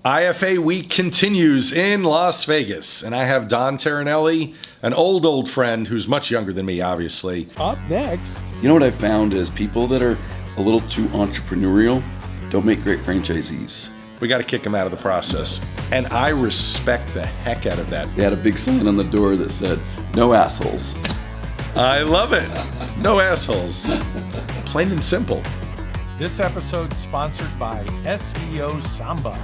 IFA week continues in Las Vegas, and I have Don Tarinelli, an old friend who's much younger than me, obviously. Up next. You know what I found is people that are a little too entrepreneurial don't make great franchisees. We got to kick them out of the process, and I respect the heck out of that. They had a big sign on the door that said, "No assholes." I love it. No assholes. Plain and simple. This episode is sponsored by SEO Samba.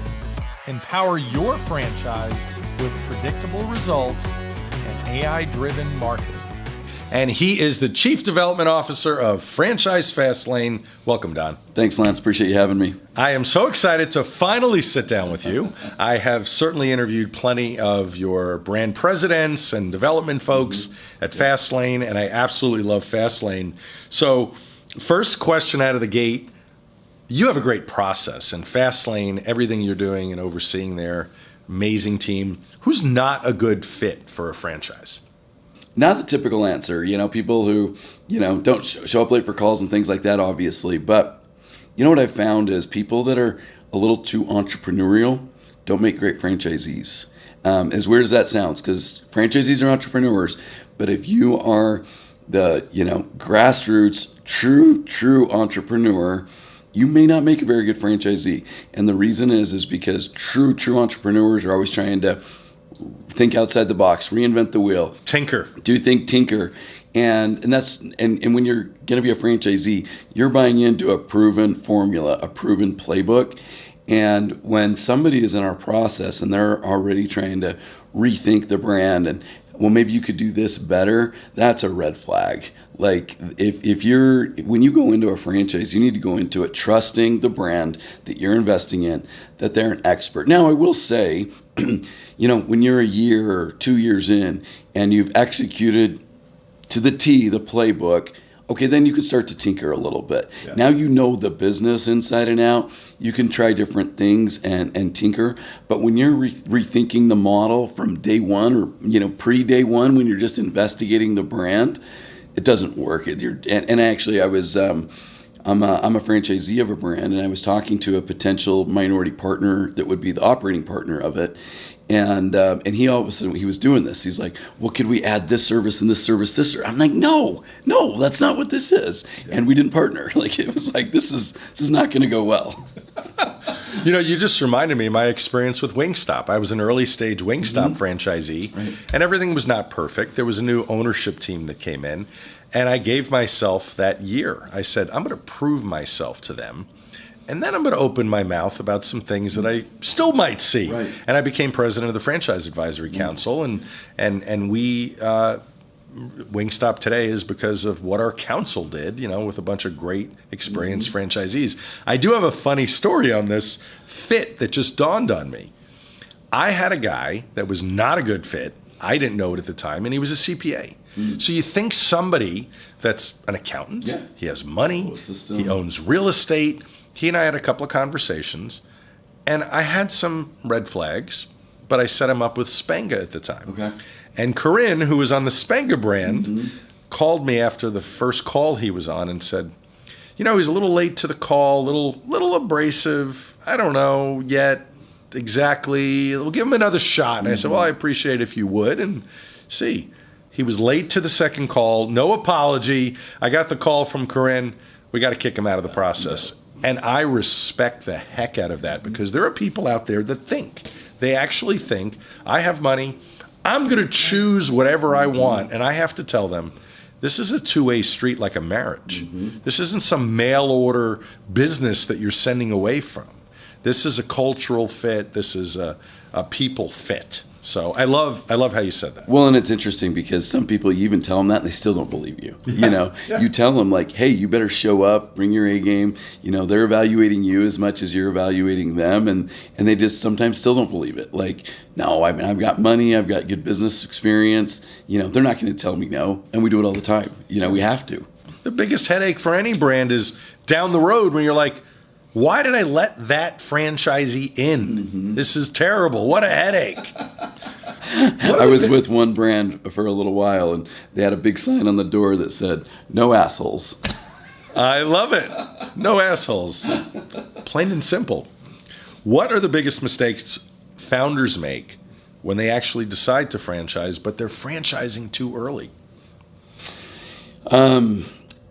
Empower your franchise with predictable results and AI-driven marketing. And he is the Chief Development Officer of Franchise Fastlane. Welcome, Don. Thanks, Lance. Appreciate you having me. I am so excited to finally sit down with you. I have certainly interviewed plenty of your brand presidents and development folks at Fastlane, and I absolutely love Fastlane. So, first question out of the gate. You have a great process, and Fastlane, everything you're doing and overseeing there, amazing team. Who's not a good fit for a franchise? Not the typical answer, people who, don't show up late for calls and things like that, obviously. But you know what I've found is people that are a little too entrepreneurial don't make great franchisees. As weird as that sounds, because franchisees are entrepreneurs, but if you are the, grassroots, true entrepreneur, you may not make a very good franchisee. And the reason is because true entrepreneurs are always trying to think outside the box, reinvent the wheel. Tinker. Tinker. And when you're going to be a franchisee, you're buying into a proven formula, a proven playbook. And when somebody is in our process and they're already trying to rethink the brand and, well, maybe you could do this better, that's a red flag. Like when you go into a franchise, you need to go into it trusting the brand that you're investing in, that they're an expert. Now, I will say, when you're a year or 2 years in and you've executed to the T, the playbook, okay, then you can start to tinker a little bit. Yeah. Now you know the business inside and out. You can try different things and tinker. But when you're rethinking the model from day one or pre-day one, when you're just investigating the brand, it doesn't work. Actually, I was I'm a franchisee of a brand, and I was talking to a potential minority partner that would be the operating partner of it. And he all of a sudden, he was doing this. He's like, well, could we add this service and this service, this service? I'm like, no, that's not what this is. Yeah. And we didn't partner. Like, it was like, this is not going to go well. You just reminded me of my experience with Wingstop. I was an early stage Wingstop franchisee, right, and everything was not perfect. There was a new ownership team that came in, and I gave myself that year. I said, I'm going to prove myself to them. And then I'm going to open my mouth about some things that I still might see. Right. And I became president of the Franchise Advisory Council, and we Wingstop today is because of what our council did, with a bunch of great, experienced franchisees. I do have a funny story on this fit that just dawned on me. I had a guy that was not a good fit. I didn't know it at the time, and he was a CPA. So you think somebody that's an accountant, he has money, he owns real estate. He and I had a couple of conversations, and I had some red flags, but I set him up with Spenga at the time. Okay. And Corinne, who was on the Spenga brand, called me after the first call he was on and said, he's a little late to the call, little abrasive. I don't know yet exactly. We'll give him another shot. And I said, well, I appreciate it if you would. And see, he was late to the second call, no apology. I got the call from Corinne. We got to kick him out of the process. And I respect the heck out of that, because there are people out there that they actually think, I have money, I'm going to choose whatever I want, and I have to tell them, this is a two-way street like a marriage. This isn't some mail order business that you're sending away from. This is a cultural fit. This is a people fit. So I love how you said that. Well, and it's interesting because some people, you even tell them that and they still don't believe you. You tell them like, hey, you better show up, bring your A game. They're evaluating you as much as you're evaluating them, and they just sometimes still don't believe it. Like, no, I've got money, I've got good business experience. They're not going to tell me no, and we do it all the time. We have to. The biggest headache for any brand is down the road when you're like, why did I let that franchisee in? This is terrible. What a headache. I was with one brand for a little while, and they had a big sign on the door that said, "No assholes." I love it. No assholes. Plain and simple. What are the biggest mistakes founders make when they actually decide to franchise, but they're franchising too early?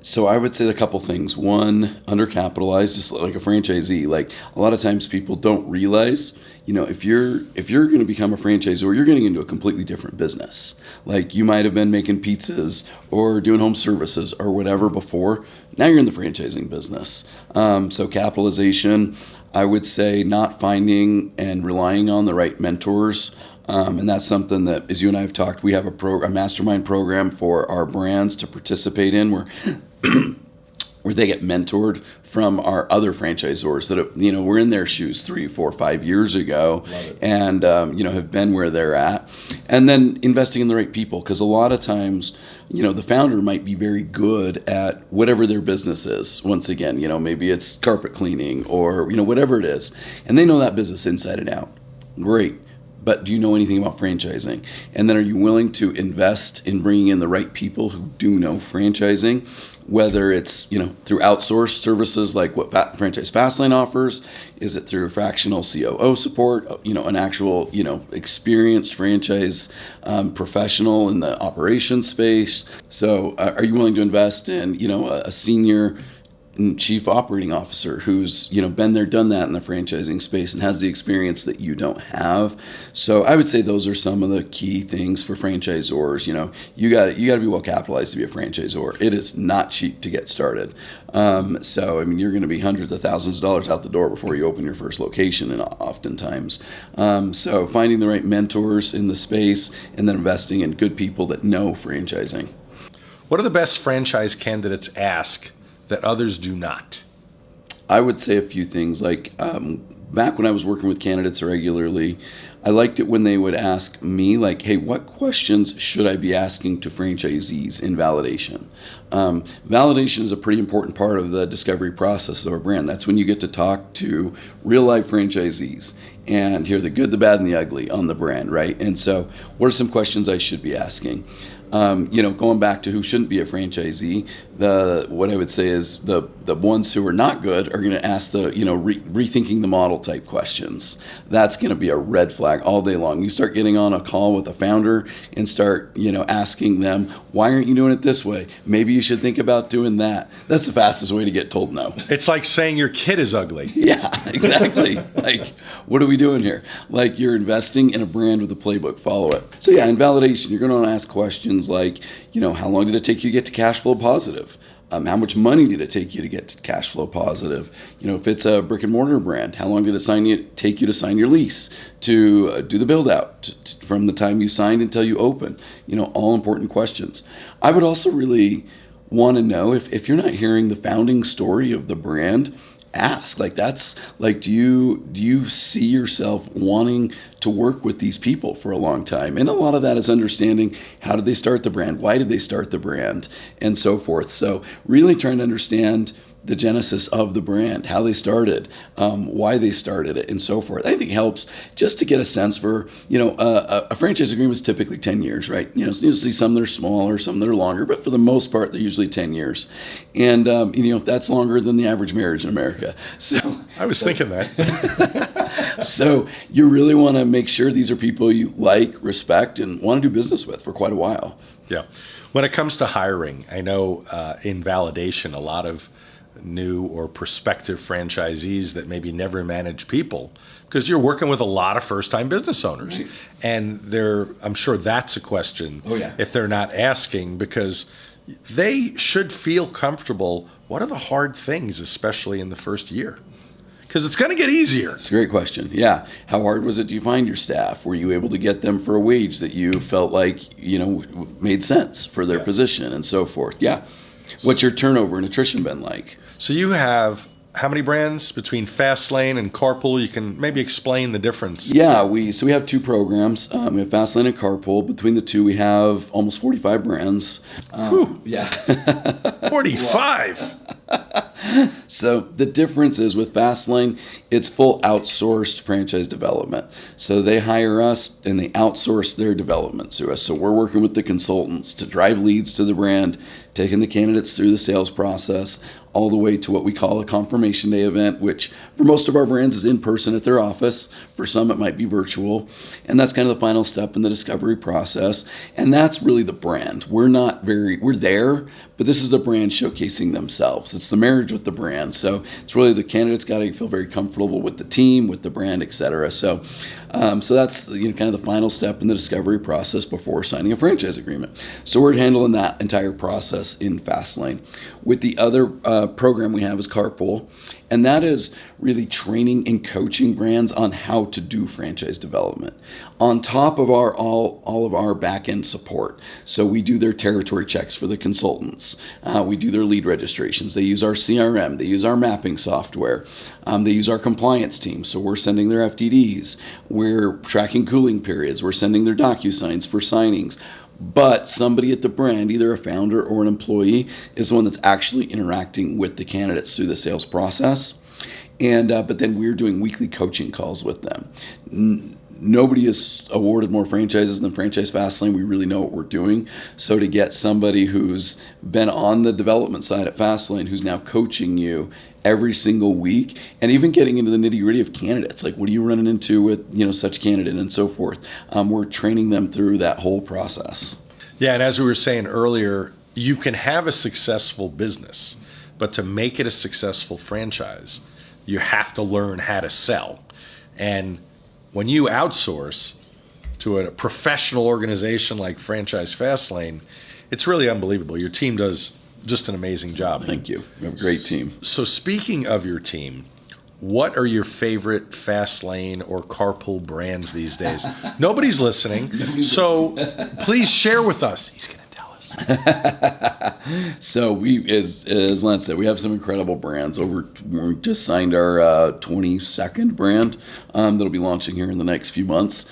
So I would say a couple things. One, undercapitalized, just like a franchisee. Like a lot of times people don't realize, if you're going to become a franchisor, you're getting into a completely different business. Like you might have been making pizzas or doing home services or whatever before. Now you're in the franchising business. So capitalization, I would say not finding and relying on the right mentors. And that's something that, as you and I have talked, we have a mastermind program for our brands to participate in where they get mentored from our other franchisors that were in their shoes 3, 4, 5 years ago, and have been where they're at, and then investing in the right people, because a lot of times the founder might be very good at whatever their business is. Once again, maybe it's carpet cleaning or whatever it is, and they know that business inside and out. Great. But do you know anything about franchising? And then are you willing to invest in bringing in the right people who do know franchising, whether it's, through outsourced services like what Franchise Fastlane offers? Is it through fractional COO support, an actual, experienced franchise professional in the operations space? So are you willing to invest in, a senior chief operating officer who's been there, done that in the franchising space and has the experience that you don't have? So I would say those are some of the key things for franchisors. You got to be well capitalized to be a franchisor. It is not cheap to get started. So you're going to be hundreds of thousands of dollars out the door before you open your first location, and oftentimes. So finding the right mentors in the space and then investing in good people that know franchising. What are the best franchise candidates ask that others do not? I would say a few things. Like back when I was working with candidates regularly, I liked it when they would ask me, like, hey, what questions should I be asking to franchisees in validation? Validation is a pretty important part of the discovery process of a brand. That's when you get to talk to real life franchisees and hear the good, the bad, and the ugly on the brand, right? And so what are some questions I should be asking? Going back to who shouldn't be a franchisee, what I would say is the ones who are not good are going to ask the, rethinking the model type questions. That's going to be a red flag all day long. You start getting on a call with a founder and start, asking them, why aren't you doing it this way? Maybe you should think about doing that. That's the fastest way to get told no. It's like saying your kid is ugly. Yeah, exactly. Like, what are we doing here? Like, you're investing in a brand with a playbook. Follow it. So yeah, in validation, you're going to want to ask questions like, how long did it take you to get to cash flow positive? How much money did it take you to get to cash flow positive? If it's a brick and mortar brand, how long did it take you to sign your lease, to do the build out, from the time you signed until you open? All important questions. I would also really want to know if you're not hearing the founding story of the brand, ask. Like, that's like, do you see yourself wanting to work with these people for a long time? And a lot of that is understanding, how did they start the brand? Why did they start the brand? And so forth. So really trying to understand the genesis of the brand, how they started, why they started it, and so forth. I think it helps just to get a sense for, a franchise agreement is typically 10 years, right? Usually some that are smaller, some that are longer, but for the most part, they're usually 10 years. And, that's longer than the average marriage in America. So I was thinking that. So you really want to make sure these are people you like, respect, and want to do business with for quite a while. Yeah. When it comes to hiring, I know in validation, a lot of new or prospective franchisees that maybe never manage people, because you're working with a lot of first-time business owners. Right. And I'm sure that's a question if they're not asking, because they should feel comfortable. What are the hard things, especially in the first year? Because it's going to get easier. It's a great question. Yeah. How hard was it to find your staff? Were you able to get them for a wage that you felt like, made sense for their position and so forth? Yeah. What's your turnover and attrition been like? So you have how many brands between Fastlane and Carpool? You can maybe explain the difference. Yeah, we have two programs. We have Fastlane and Carpool. Between the two, we have almost 45 brands. Yeah. 45? So the difference is with Fastlane, it's full outsourced franchise development. So they hire us and they outsource their development to us. So we're working with the consultants to drive leads to the brand, taking the candidates through the sales process, all the way to what we call a confirmation day event, which for most of our brands is in person at their office. For some, it might be virtual. And that's kind of the final step in the discovery process. And that's really the brand. We're there, but this is the brand showcasing themselves. It's the marriage with the brand. So it's really the candidates got to feel very comfortable with the team, with the brand, et cetera. So that's kind of the final step in the discovery process before signing a franchise agreement. So we're handling that entire process in Fastlane. With the other program we have is Carpool, and that is really training and coaching brands on how to do franchise development on top of all of our back-end support. So we do their territory checks for the consultants. We do their lead registrations. They use our CRM. They use our mapping software. They use our compliance team. So we're sending their FTDs. We're tracking cooling periods. We're sending their DocuSigns for signings. But somebody at the brand, either a founder or an employee, is the one that's actually interacting with the candidates through the sales process. And but then we're doing weekly coaching calls with them. Nobody is awarded more franchises than Franchise Fastlane. We really know what we're doing. So to get somebody who's been on the development side at Fastlane, who's now coaching you every single week, and even getting into the nitty-gritty of candidates, like what are you running into with such candidate and so forth. We're training them through that whole process. Yeah, and as we were saying earlier, you can have a successful business, but to make it a successful franchise, you have to learn how to sell. And when you outsource to a professional organization like Franchise Fastlane, it's really unbelievable. Your team does just an amazing job. Thank you. We have a great team. So speaking of your team, what are your favorite Fastlane or Carpool brands these days? Nobody's listening, so please share with us. He's going to tell us. So we, as Len said, we have some incredible brands. We just signed our 22nd brand that'll be launching here in the next few months.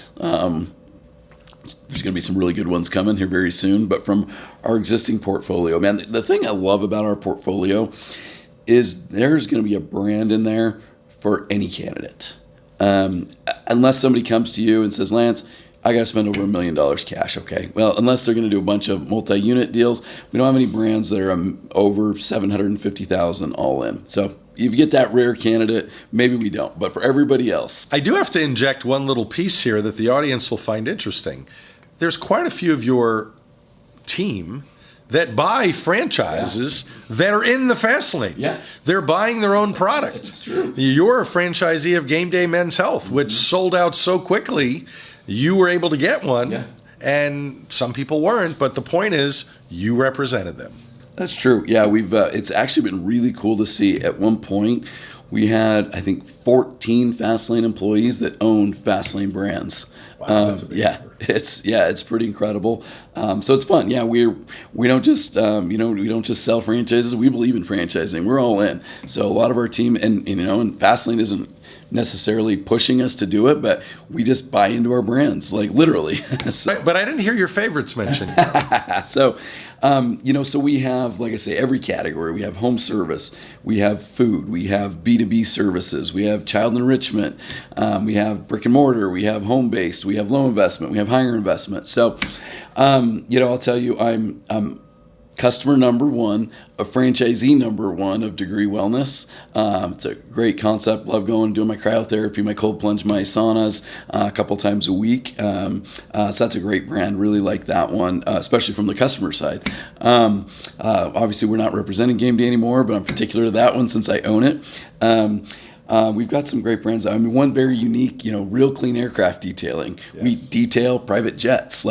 There's going to be some really good ones coming here very soon. But from our existing portfolio, man, the thing I love about our portfolio is there's going to be a brand in there for any candidate. Unless somebody comes to you and says, Lance, I got to spend over $1 million cash. Okay. Well, unless they're going to do a bunch of multi-unit deals, we don't have any brands that are over $750,000 all in. So if you get that rare candidate, maybe we don't. But for everybody else, I do have to inject one little piece here that the audience will find interesting. There's quite a few of your team that buy franchises that are in the Fastlane. Yeah. They're buying their own product. It's true. You're a franchisee of Game Day Men's Health, which sold out so quickly, you were able to get one, and some people weren't. But the point is, you represented them. That's true. Yeah, we've. It's actually been really cool to see. At one point, we had, I think, 14 Fastlane employees that owned Fastlane brands. Wow, that's a big number. It's pretty incredible. So it's fun. Yeah, we don't just we don't just sell franchises. We believe in franchising. We're all in. So a lot of our team and Fastlane isn't necessarily pushing us to do it, but we just buy into our brands, like literally. But I didn't hear your favorites mentioned. So, so we have, like I say, every category. We have home service, we have food, we have B2B services, we have child enrichment, we have brick and mortar, we have home-based, we have low investment, we have higher investment. So, I'll tell you, I'm customer number one, a franchisee number one of Degree Wellness. It's a great concept. Love going, doing my cryotherapy, my cold plunge, my saunas a couple times a week. So that's a great brand. Really like that one, especially from the customer side. Obviously, we're not representing Game Day anymore, but I'm particular to that one since I own it. We've got some great brands. I mean, one very unique, Real Clean Aircraft Detailing. Yes. We detail private jets.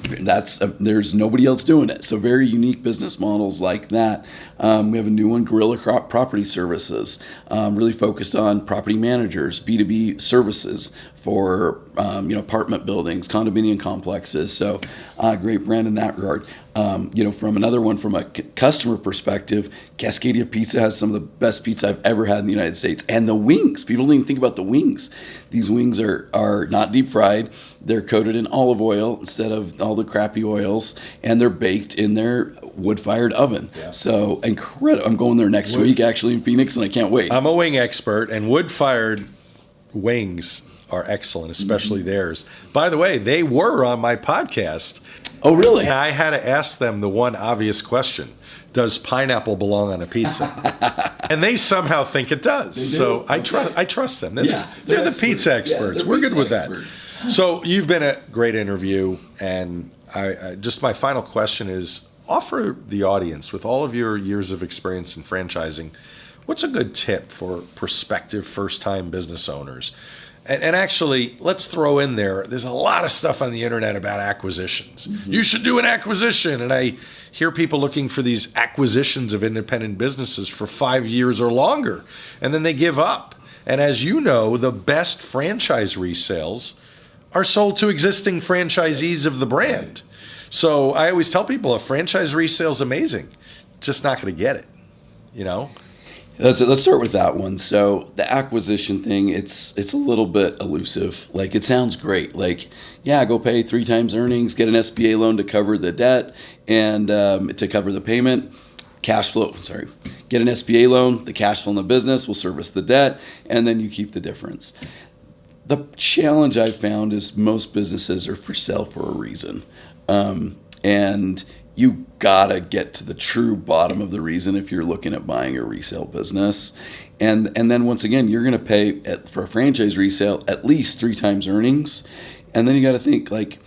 There's nobody else doing it. So very unique business models like that. We have a new one, Gorilla Property Services, really focused on property managers, B2B services for apartment buildings, condominium complexes. So great brand in that regard. From another one, from a customer perspective, Cascadia Pizza has some of the best pizza I've ever had in the United States. And the wings, people don't even think about the wings. These wings are not deep fried. They're coated in olive oil instead of all the crappy oils, and they're baked in their wood-fired oven. Yeah. So incredible. I'm going there next week, actually, in Phoenix, and I can't wait. I'm a wing expert, and wood-fired wings are excellent, especially theirs. By the way, they were on my podcast. Oh, really? And I had to ask them the one obvious question. Does pineapple belong on a pizza? And they somehow think it does. So I trust them. They're the pizza experts. We're good with that. So you've been a great interview, and I just my final question is, offer the audience, with all of your years of experience in franchising, what's a good tip for prospective first-time business owners? And actually, let's throw in there's a lot of stuff on the internet about acquisitions. Mm-hmm. You should do an acquisition. And I hear people looking for these acquisitions of independent businesses for 5 years or longer, and then they give up. And as you know, the best franchise resales are sold to existing franchisees of the brand. So I always tell people a franchise resale is amazing, just not going to get it, you know? Let's start with that one. So the acquisition thing, it's a little bit elusive. Like, it sounds great. Like, yeah, go pay 3 times earnings, get an SBA loan to cover the debt and to cover the payment. Get an SBA loan, the cash flow in the business will service the debt, and then you keep the difference. The challenge I've found is most businesses are for sale for a reason. And you gotta get to the true bottom of the reason if you're looking at buying a resale business. And then once again, you're gonna pay for a franchise resale at least 3 times earnings. And then you gotta think, like,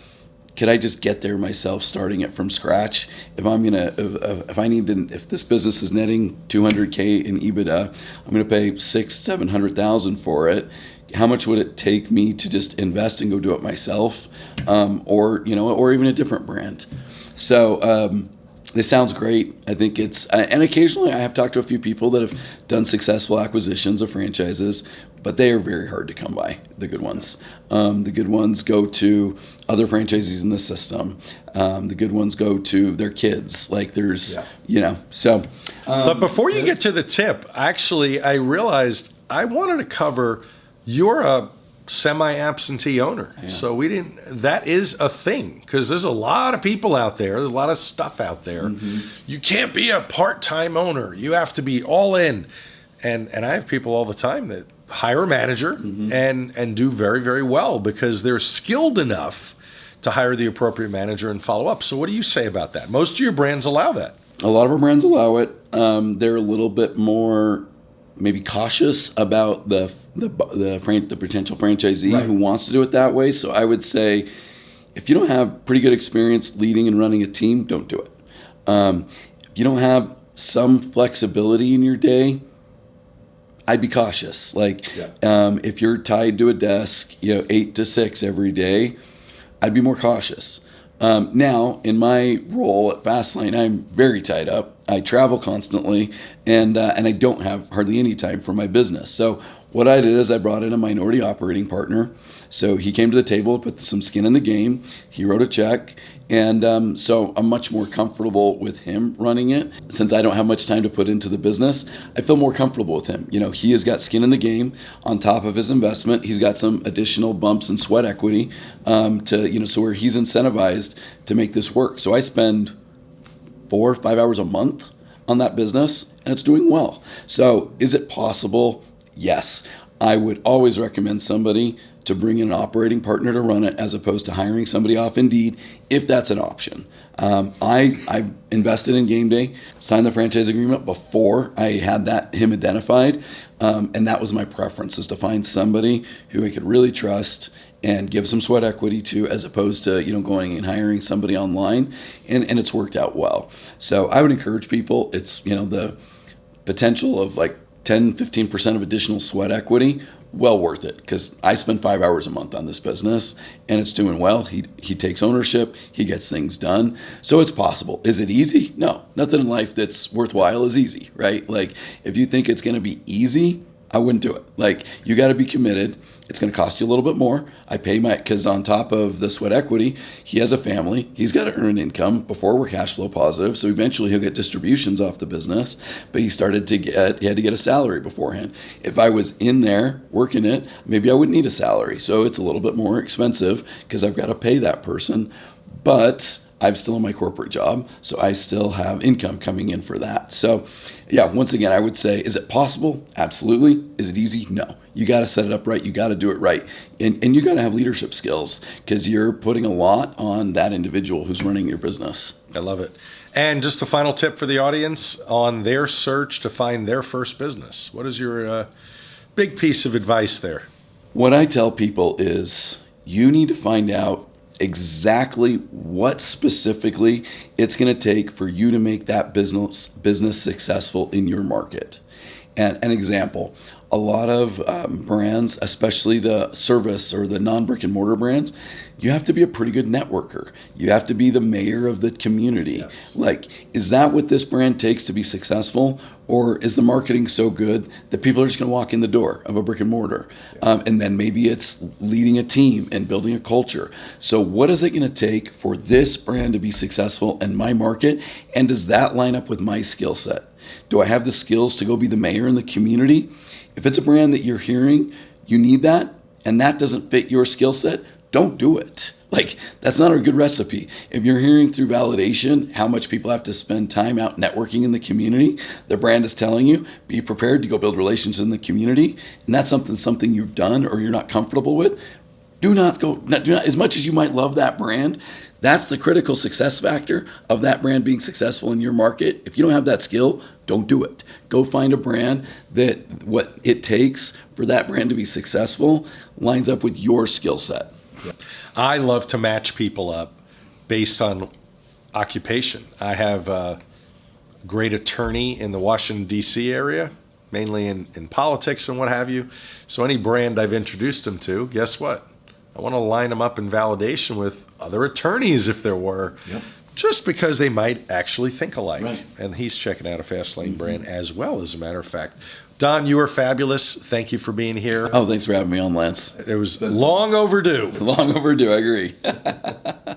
could I just get there myself, starting it from scratch? If this business is netting $200K in EBITDA, I'm gonna pay $600,000-$700,000 for it. How much would it take me to just invest and go do it myself, or even a different brand? So this sounds great. I think it's, and occasionally I have talked to a few people that have done successful acquisitions of franchises, but they are very hard to come by, the good ones. The good ones go to other franchisees in the system. The good ones go to their kids. Like, there's, so. But before you get to the tip, actually, I realized I wanted to cover, you're a semi-absentee owner. Yeah. So that is a thing, because there's a lot of people out there. There's a lot of stuff out there. Mm-hmm. You can't be a part-time owner. You have to be all in. And I have people all the time that hire a manager and do very, very well because they're skilled enough to hire the appropriate manager and follow up. So what do you say about that? Most of your brands allow that. A lot of our brands allow it. They're a little bit more maybe cautious about the potential franchisee who wants to do it that way. So I would say, if you don't have pretty good experience leading and running a team, don't do it. If you don't have some flexibility in your day, I'd be cautious. If you're tied to a desk, 8 to 6 every day, I'd be more cautious. Now, in my role at Fastlane, I'm very tied up. I travel constantly, and I don't have hardly any time for my business. So what I did is I brought in a minority operating partner. So he came to the table, put some skin in the game. He wrote a check. And so I'm much more comfortable with him running it. Since I don't have much time to put into the business, I feel more comfortable with him. He has got skin in the game. On top of his investment, he's got some additional bumps and sweat equity so where he's incentivized to make this work. So I spend 4 or 5 hours a month on that business, and it's doing well. So is it possible? Yes. I would always recommend somebody to bring in an operating partner to run it, as opposed to hiring somebody off Indeed, if that's an option. I invested in Game Day, signed the franchise agreement before I had him identified, and that was my preference, is to find somebody who I could really trust and give some sweat equity to, as opposed to going and hiring somebody online, and it's worked out well. So I would encourage people. It's the potential of 10-15% of additional sweat equity, well worth it, because I spend 5 hours a month on this business and it's doing well. He takes ownership, he gets things done. So it's possible. Is it easy? No, nothing in life that's worthwhile is easy, right? If you think it's going to be easy, I wouldn't do it. You got to be committed. It's going to cost you a little bit more. I pay because on top of the sweat equity, he has a family. He's got to earn income before we're cash flow positive. So eventually he'll get distributions off the business. But he had to get a salary beforehand. If I was in there working it, maybe I wouldn't need a salary. So it's a little bit more expensive because I've got to pay that person. but I'm still in my corporate job, so I still have income coming in for that. So, yeah, once again, I would say, is it possible? Absolutely. Is it easy? No. You got to set it up right. You got to do it right. And you got to have leadership skills because you're putting a lot on that individual who's running your business. I love it. And just a final tip for the audience on their search to find their first business. What is your big piece of advice there? What I tell people is you need to find out exactly what specifically it's going to take for you to make that business successful in your market. And an example, a lot of brands, especially the service or the non-brick and mortar brands, you have to be a pretty good networker. You have to be the mayor of the community. Yes. Like, is that what this brand takes to be successful? Or is the marketing so good that people are just going to walk in the door of a brick and mortar? And then maybe it's leading a team and building a culture. So what is it going to take for this brand to be successful in my market? And does that line up with my skill set? Do I have the skills to go be the mayor in the community? If it's a brand that you're hearing, you need that, and that doesn't fit your skill set, don't do it. Like, that's not a good recipe. If you're hearing through validation how much people have to spend time out networking in the community, the brand is telling you, be prepared to go build relations in the community, and that's something you've done or you're not comfortable with, do not, as much as you might love that brand, that's the critical success factor of that brand being successful in your market. If you don't have that skill, don't do it. Go find a brand that what it takes for that brand to be successful lines up with your skill set. I love to match people up based on occupation. I have a great attorney in the Washington, D.C. area, mainly in politics and what have you. So any brand I've introduced them to, guess what? I want to line them up in validation with other attorneys if there were, just because they might actually think alike. Right. And he's checking out a Fastlane brand as well, as a matter of fact. Don, you are fabulous. Thank you for being here. Oh, thanks for having me on, Lance. It was long overdue. Long overdue, I agree.